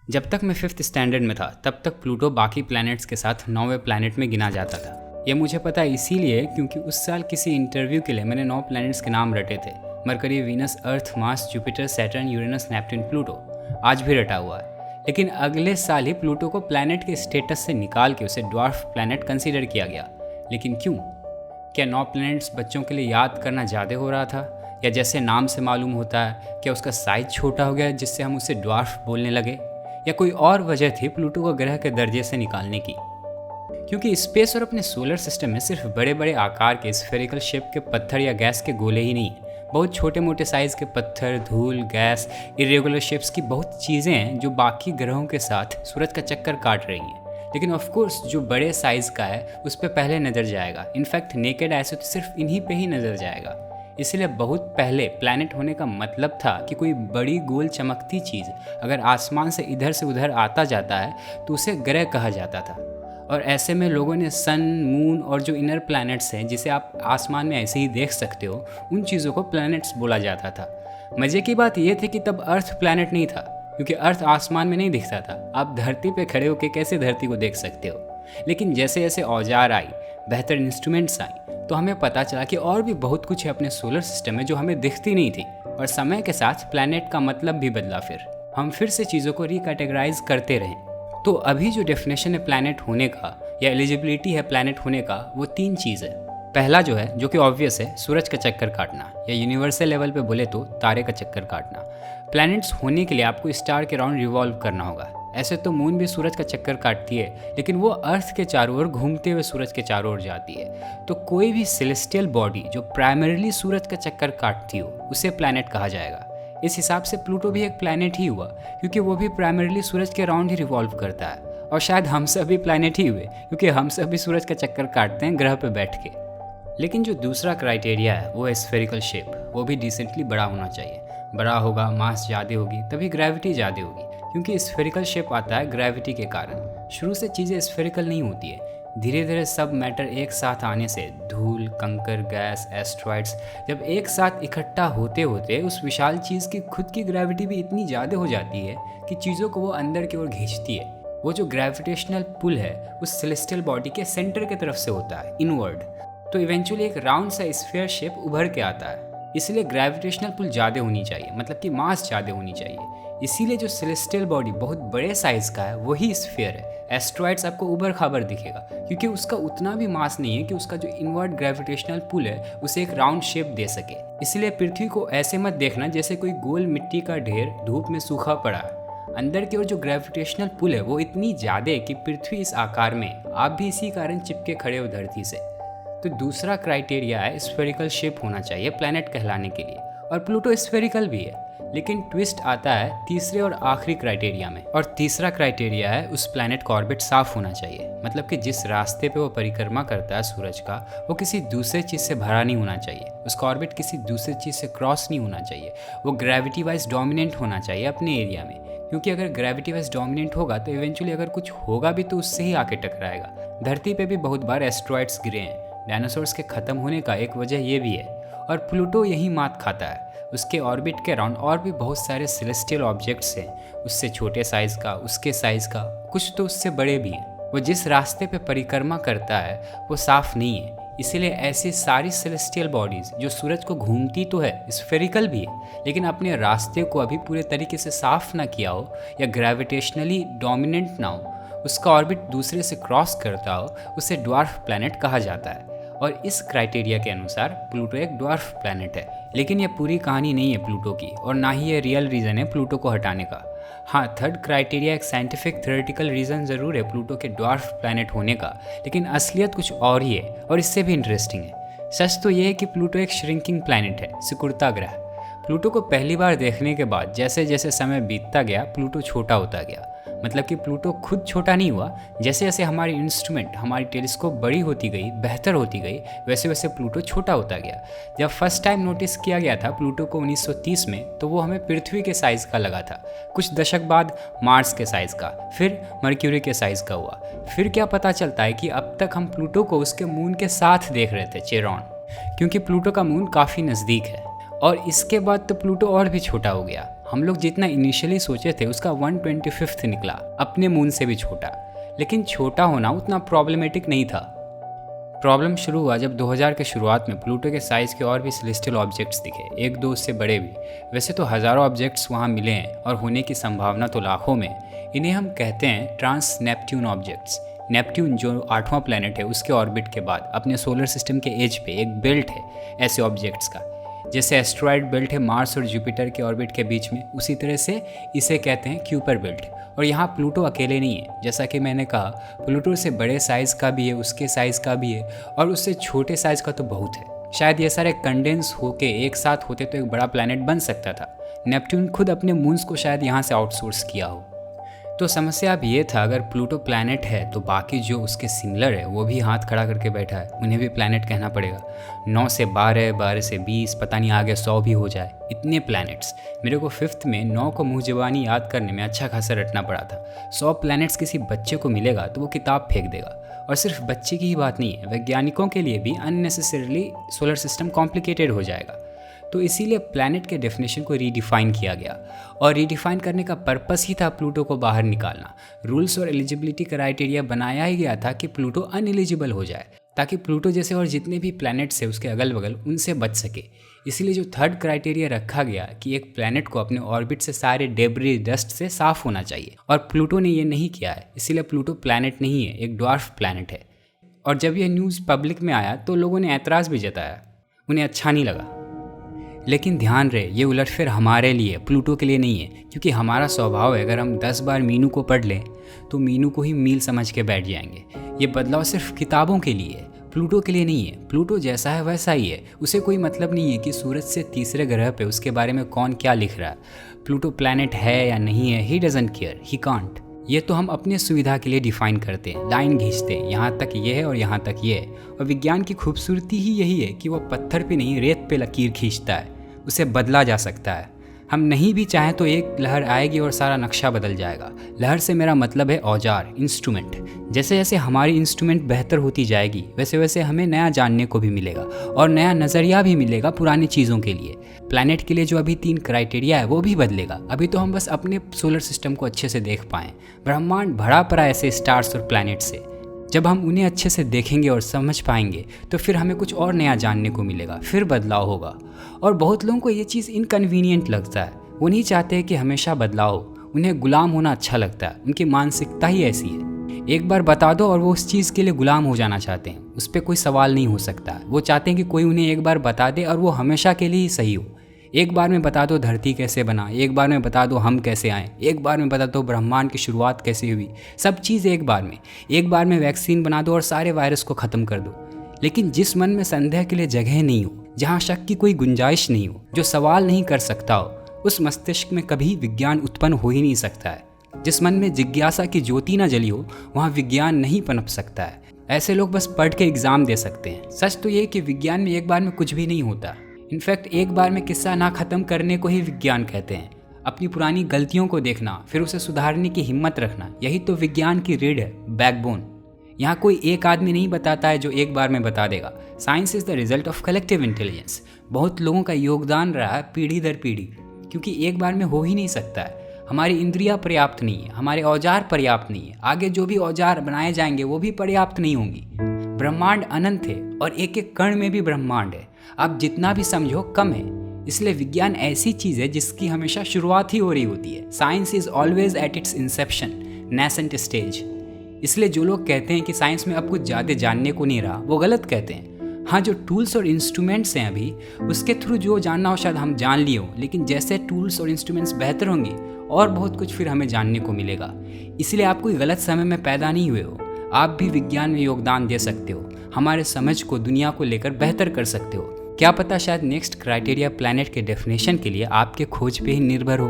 जब तक मैं 5th स्टैंडर्ड में था तब तक प्लूटो बाकी प्लैनेट्स के साथ 9वें प्लैनेट में गिना जाता था। यह मुझे पता इसीलिए क्योंकि उस साल किसी इंटरव्यू के लिए मैंने 9 प्लैनेट्स के नाम रटे थे। Mercury, Venus, Earth, Mars, Jupiter, Saturn, Uranus, Neptune, Pluto आज भी रटा हुआ है। लेकिन अगले साल ही प्लूटो को प्लैनेट के स्टेटस से निकाल के उसे ड्वार्फ प्लैनेट कंसीडर किया गया। लेकिन क्यों? क्या 9 प्लैनेट्स बच्चों के लिए याद करना ज़्यादा हो रहा था, या जैसे नाम से मालूम होता है क्या उसका साइज छोटा हो गया जिससे हम उसे ड्वार्फ बोलने लगे, या कोई और वजह थी प्लूटो को ग्रह के दर्जे से निकालने की? क्योंकि स्पेस और अपने सोलर सिस्टम में सिर्फ बड़े बड़े आकार के स्फेरिकल शेप के पत्थर या गैस के गोले ही नहीं, बहुत छोटे मोटे साइज़ के पत्थर, धूल, गैस, इरेगुलर शेप्स की बहुत चीज़ें हैं जो बाकी ग्रहों के साथ सूरज का चक्कर काट रही हैं। लेकिन ऑफ कोर्स जो बड़े साइज़ का है उस पर पहले नज़र जाएगा। इनफैक्ट नेकेड आई से तो सिर्फ इन्हीं पे ही नज़र जाएगा। इसलिए बहुत पहले प्लैनेट होने का मतलब था कि कोई बड़ी गोल चमकती चीज़ अगर आसमान से इधर से उधर आता जाता है तो उसे ग्रह कहा जाता था। और ऐसे में लोगों ने सन, मून और जो इनर प्लैनेट्स हैं जिसे आप आसमान में ऐसे ही देख सकते हो, उन चीज़ों को प्लैनेट्स बोला जाता था। मज़े की बात यह थी कि तब अर्थ प्लैनेट नहीं था, क्योंकि अर्थ आसमान में नहीं दिखता था। आप धरती पे खड़े होकर कैसे धरती को देख सकते हो? लेकिन जैसे जैसे औजार आई, बेहतर इंस्ट्रूमेंट्स आई, तो हमें पता चला कि और भी बहुत कुछ है अपने सोलर सिस्टम में जो हमें दिखती नहीं थी। और समय के साथ प्लैनेट का मतलब भी बदला। फिर हम फिर से चीज़ों को रिकैटेगराइज करते रहे। तो अभी जो डेफिनेशन है प्लैनेट होने का या एलिजिबिलिटी है प्लैनेट होने का, वो 3 चीज़ है। पहला जो है, जो कि ऑब्वियस है, सूरज का चक्कर काटना, या यूनिवर्सल लेवल पे बोले तो तारे का चक्कर काटना। प्लैनेट्स होने के लिए आपको स्टार के राउंड रिवॉल्व करना होगा। ऐसे तो मून भी सूरज का चक्कर काटती है, लेकिन वो अर्थ के चारों ओर घूमते हुए सूरज के चारों ओर जाती है। तो कोई भी सेलेस्टियल बॉडी जो प्राइमरीली सूरज का चक्कर काटती हो उसे प्लैनेट कहा जाएगा। इस हिसाब से प्लूटो भी एक प्लैनेट ही हुआ, क्योंकि वो भी प्राइमरीली सूरज के राउंड ही रिवॉल्व करता है। और शायद हम सब भी प्लैनेट ही हुए, क्योंकि हम सब भी सूरज का चक्कर काटते हैं ग्रह पर बैठ के। लेकिन जो दूसरा क्राइटेरिया है वो है स्फेरिकल शेप। वो भी डिसेंटली बड़ा होना चाहिए। बड़ा होगा, मास ज़्यादा होगी, तभी ग्रेविटी ज़्यादा होगी, क्योंकि स्फेरिकल शेप आता है ग्रेविटी के कारण। शुरू से चीज़ें स्फेरिकल नहीं होती है। धीरे धीरे सब मैटर एक साथ आने से धूल, कंकर, गैस, एस्ट्रॉइड्स जब एक साथ इकट्ठा होते होते उस विशाल चीज़ की खुद की ग्रेविटी भी इतनी ज़्यादा हो जाती है कि चीज़ों को वो अंदर की ओर खींचती है। वो जो ग्रेविटेशनल पुल है उस सेलेस्टियल बॉडी के सेंटर की तरफ से होता है, इनवर्ड। तो इवेंचुअली एक राउंड सा स्फीयर शेप उभर के आता है। इसलिए ग्रेविटेशनल पुल ज़्यादा होनी चाहिए, मतलब कि मास ज़्यादा होनी चाहिए। इसीलिए जो सेलेस्टियल बॉडी बहुत बड़े साइज़ का है वही स्फीयर है। एस्ट्रॉइड्स आपको उबर खाबर दिखेगा, क्योंकि उसका उतना भी मास नहीं है कि उसका जो इनवर्ड ग्रेविटेशनल पुल है उसे एक राउंड शेप दे सके। इसलिए पृथ्वी को ऐसे मत देखना जैसे कोई गोल मिट्टी का ढेर धूप में सूखा पड़ा है। अंदर की ओर जो ग्रेविटेशनल पुल है वो इतनी ज़्यादा है कि पृथ्वी इस आकार में, आप भी इसी कारण चिपके खड़े हो धरती से। तो दूसरा क्राइटेरिया है स्फेरिकल शेप होना चाहिए प्लैनेट कहलाने के लिए। और प्लूटो स्फेरिकल भी है, लेकिन ट्विस्ट आता है तीसरे और आखिरी क्राइटेरिया में। और तीसरा क्राइटेरिया है उस प्लैनेट का ऑर्बिट साफ होना चाहिए। मतलब कि जिस रास्ते पे वो परिक्रमा करता है सूरज का, वो किसी दूसरे चीज़ से भरा नहीं होना चाहिए। उसका ऑर्बिट किसी दूसरे चीज़ से क्रॉस नहीं होना चाहिए। वो ग्रेविटी वाइज डोमिनेंट होना चाहिए अपने एरिया में, क्योंकि अगर ग्रेविटी वाइज डोमिनेंट होगा तो इवेंचुअली अगर कुछ होगा भी तो उससे ही आके टकराएगा। धरती पे भी बहुत बार एस्ट्रॉइड्स गिरे हैं। डायनासोर्स के ख़त्म होने का एक वजह ये भी है। और प्लूटो यही मात खाता है। उसके ऑर्बिट के अराउंड और भी बहुत सारे सेलेस्टियल ऑब्जेक्ट्स हैं, उससे छोटे साइज़ का, उसके साइज़ का, कुछ तो उससे बड़े भी हैं। वो जिस रास्ते पे परिक्रमा करता है वो साफ़ नहीं है। इसीलिए ऐसी सारी सेलेस्टियल बॉडीज़ जो सूरज को घूमती तो है, स्फेरिकल भी है, लेकिन अपने रास्ते को अभी पूरे तरीके से साफ़ ना किया हो या ग्रेविटेशनली डोमिनेंट ना हो, उसका ऑर्बिट दूसरे से क्रॉस करता हो, उसे ड्वार्फ प्लैनेट कहा जाता है। और इस क्राइटेरिया के अनुसार प्लूटो एक ड्वार्फ प्लैनेट है। लेकिन यह पूरी कहानी नहीं है प्लूटो की, और ना ही ये रियल रीज़न है प्लूटो को हटाने का। हाँ, थर्ड क्राइटेरिया एक साइंटिफिक थ्योरेटिकल रीज़न ज़रूर है प्लूटो के ड्वार्फ प्लैनेट होने का, लेकिन असलियत कुछ और ही है और इससे भी इंटरेस्टिंग है। सच तो ये है कि प्लूटो एक श्रिंकिंग प्लैनेट है, सिकुड़ता ग्रह। प्लूटो को पहली बार देखने के बाद जैसे जैसे समय बीतता गया प्लूटो छोटा होता गया। मतलब कि प्लूटो खुद छोटा नहीं हुआ, जैसे जैसे हमारी इंस्ट्रूमेंट, हमारी टेलीस्कोप बड़ी होती गई, बेहतर होती गई, वैसे वैसे प्लूटो छोटा होता गया। जब फर्स्ट टाइम नोटिस किया गया था प्लूटो को 1930 में, तो वो हमें पृथ्वी के साइज़ का लगा था। कुछ दशक बाद मार्स के साइज़ का, फिर मर्क्यूरी के साइज़ का हुआ। फिर क्या पता चलता है कि अब तक हम प्लूटो को उसके मून के साथ देख रहे थे, चेरॉन, क्योंकि प्लूटो का मून काफ़ी नज़दीक है। और इसके बाद तो प्लूटो और भी छोटा हो गया। हम लोग जितना इनिशियली सोचे थे उसका 125th निकला, अपने मून से भी छोटा। लेकिन छोटा होना उतना प्रॉब्लमेटिक नहीं था। प्रॉब्लम शुरू हुआ जब 2000 के शुरुआत में प्लूटो के साइज़ के और भी सेलेस्टियल ऑब्जेक्ट्स दिखे, एक दो उससे बड़े भी। वैसे तो हज़ारों ऑब्जेक्ट्स वहाँ मिले हैं और होने की संभावना तो लाखों में। इन्हें हम कहते हैं ट्रांस नेपट्यून ऑब्जेक्ट्स। नेपट्यून जो 8वां प्लैनेट है उसके ऑर्बिट के बाद अपने सोलर सिस्टम के एज पे एक बेल्ट है ऐसे ऑब्जेक्ट्स का। जैसे एस्ट्रॉयड बेल्ट है मार्स और जुपिटर के ऑर्बिट के बीच में, उसी तरह से इसे कहते हैं क्यूपर बेल्ट। और यहाँ प्लूटो अकेले नहीं है, जैसा कि मैंने कहा प्लूटो से बड़े साइज़ का भी है, उसके साइज़ का भी है, और उससे छोटे साइज़ का तो बहुत है। शायद ये सारे कंडेंस होके एक साथ होते तो एक बड़ा प्लैनेट बन सकता था। नेपट्यून खुद अपने मून्स को शायद यहाँ से आउटसोर्स किया हो। तो समस्या अब ये था, अगर प्लूटो प्लैनेट है तो बाकी जो उसके सिमिलर है वो भी हाथ खड़ा करके बैठा है, उन्हें भी प्लैनेट कहना पड़ेगा। 9 से 12, 12 से 20, पता नहीं आगे 100 भी हो जाए, इतने प्लैनेट्स। मेरे को 5th में 9 को मुँह ज़बानी याद करने में अच्छा खासा रटना पड़ा था। 100 प्लैनेट्स किसी बच्चे को मिलेगा तो वो किताब फेंक देगा। और सिर्फ बच्चे की ही बात नहीं है, वैज्ञानिकों के लिए भी अननेसेसरीली सोलर सिस्टम कॉम्प्लिकेटेड हो जाएगा। तो इसीलिए प्लैनेट के डेफिनेशन को रीडिफाइन किया गया, और रीडिफाइन करने का पर्पस ही था प्लूटो को बाहर निकालना। रूल्स और एलिजिबिलिटी क्राइटेरिया बनाया ही गया था कि प्लूटो अनएलिजिबल हो जाए, ताकि प्लूटो जैसे और जितने भी प्लैनेट्स है उसके अगल बगल उनसे बच सके। इसीलिए जो 3rd क्राइटेरिया रखा गया कि एक प्लैनेट को अपने ऑर्बिट से सारे डेब्री डस्ट से साफ होना चाहिए, और प्लूटो ने ये नहीं किया है। इसीलिए प्लूटो प्लैनेट नहीं है, एक ड्वार्फ प्लैनेट है। और जब यह न्यूज़ पब्लिक में आया तो लोगों ने ऐतराज़ भी जताया, उन्हें अच्छा नहीं लगा। लेकिन ध्यान रहे, ये उलटफेर हमारे लिए, प्लूटो के लिए नहीं है, क्योंकि हमारा स्वभाव है अगर हम 10 बार मीनू को पढ़ लें तो मीनू को ही मील समझ के बैठ जाएंगे। ये बदलाव सिर्फ किताबों के लिए है, प्लूटो के लिए नहीं है। प्लूटो जैसा है वैसा ही है, उसे कोई मतलब नहीं है कि सूरज से तीसरे ग्रह पे उसके बारे में कौन क्या लिख रहा है। प्लूटो प्लैनेट है या नहीं है, he doesn't care, he can't. ये तो हम अपने सुविधा के लिए डिफाइन करते हैं, लाइन खींचते हैं, यहाँ तक ये है और यहाँ तक ये है। और विज्ञान की खूबसूरती ही यही है कि वह पत्थर पे नहीं रेत पे लकीर खींचता है, उसे बदला जा सकता है। हम नहीं भी चाहें तो एक लहर आएगी और सारा नक्शा बदल जाएगा। लहर से मेरा मतलब है औजार, इंस्ट्रूमेंट। जैसे जैसे हमारी इंस्ट्रूमेंट बेहतर होती जाएगी वैसे वैसे हमें नया जानने को भी मिलेगा और नया नज़रिया भी मिलेगा पुरानी चीज़ों के लिए। प्लैनेट के लिए जो अभी 3 क्राइटेरिया है वो भी बदलेगा। अभी तो हम बस अपने सोलर सिस्टम को अच्छे से देख पाएँ, ब्रह्मांड भरा पड़ा ऐसे स्टार्स और प्लैनेट से। जब हम उन्हें अच्छे से देखेंगे और समझ पाएंगे तो फिर हमें कुछ और नया जानने को मिलेगा, फिर बदलाव होगा। और बहुत लोगों को ये चीज़ इनकन्वीनियंट लगता है, वो नहीं चाहते कि हमेशा बदलाव हो, उन्हें गुलाम होना अच्छा लगता है, उनकी मानसिकता ही ऐसी है। एक बार बता दो और वो उस चीज़ के लिए गुलाम हो जाना चाहते हैं, उस पर कोई सवाल नहीं हो सकता। वो चाहते हैं कि कोई उन्हें एक बार बता दे और वो हमेशा के लिए ही सही हो। एक बार में बता दो धरती कैसे बना, एक बार में बता दो हम कैसे आए, एक बार में बता दो ब्रह्मांड की शुरुआत कैसे हुई, सब चीज़ एक बार में। एक बार में वैक्सीन बना दो और सारे वायरस को ख़त्म कर दो। लेकिन जिस मन में संदेह के लिए जगह नहीं हो, जहाँ शक की कोई गुंजाइश नहीं हो, जो सवाल नहीं कर सकता हो, उस मस्तिष्क में कभी विज्ञान उत्पन्न हो ही नहीं सकता है। जिस मन में जिज्ञासा की ज्योति ना जली हो, वहाँ विज्ञान नहीं पनप सकता है। ऐसे लोग बस पढ़ के एग्ज़ाम दे सकते हैं। सच तो ये कि विज्ञान में एक बार में कुछ भी नहीं होता। इनफैक्ट एक बार में किस्सा ना ख़त्म करने को ही विज्ञान कहते हैं। अपनी पुरानी गलतियों को देखना, फिर उसे सुधारने की हिम्मत रखना, यही तो विज्ञान की रीढ़ है, बैकबोन। यहाँ कोई एक आदमी नहीं बताता है जो एक बार में बता देगा। Science is the result of collective intelligence. बहुत लोगों का योगदान रहा है पीढ़ी दर पीढ़ी, क्योंकि एक बार में हो ही नहीं सकता है। हमारी इंद्रियां पर्याप्त नहीं है, हमारे औजार पर्याप्त नहीं है, आगे जो भी औजार बनाए जाएंगे वो भी पर्याप्त नहीं होंगी। ब्रह्मांड अनंत है और एक एक कण में भी ब्रह्मांड है। आप जितना भी समझो कम है। इसलिए विज्ञान ऐसी चीज़ है जिसकी हमेशा शुरुआत ही हो रही होती है। Science is always at its inception, nascent stage. इसलिए जो लोग कहते हैं कि साइंस में अब कुछ ज़्यादा जानने को नहीं रहा, वो गलत कहते हैं। हाँ, जो टूल्स और इंस्ट्रूमेंट्स हैं अभी, उसके थ्रू जो जानना हो शायद हम जान लिए हो, लेकिन जैसे टूल्स और इंस्ट्रूमेंट्स बेहतर होंगे और बहुत कुछ फिर हमें जानने को मिलेगा। इसलिए आप कोई गलत समय में पैदा नहीं हुए हो, आप भी विज्ञान में योगदान दे सकते हो, हमारे समझ को, दुनिया को लेकर बेहतर कर सकते हो। क्या पता शायद नेक्स्ट क्राइटेरिया प्लैनेट के डेफिनेशन के लिए आपके खोज पे ही निर्भर हो।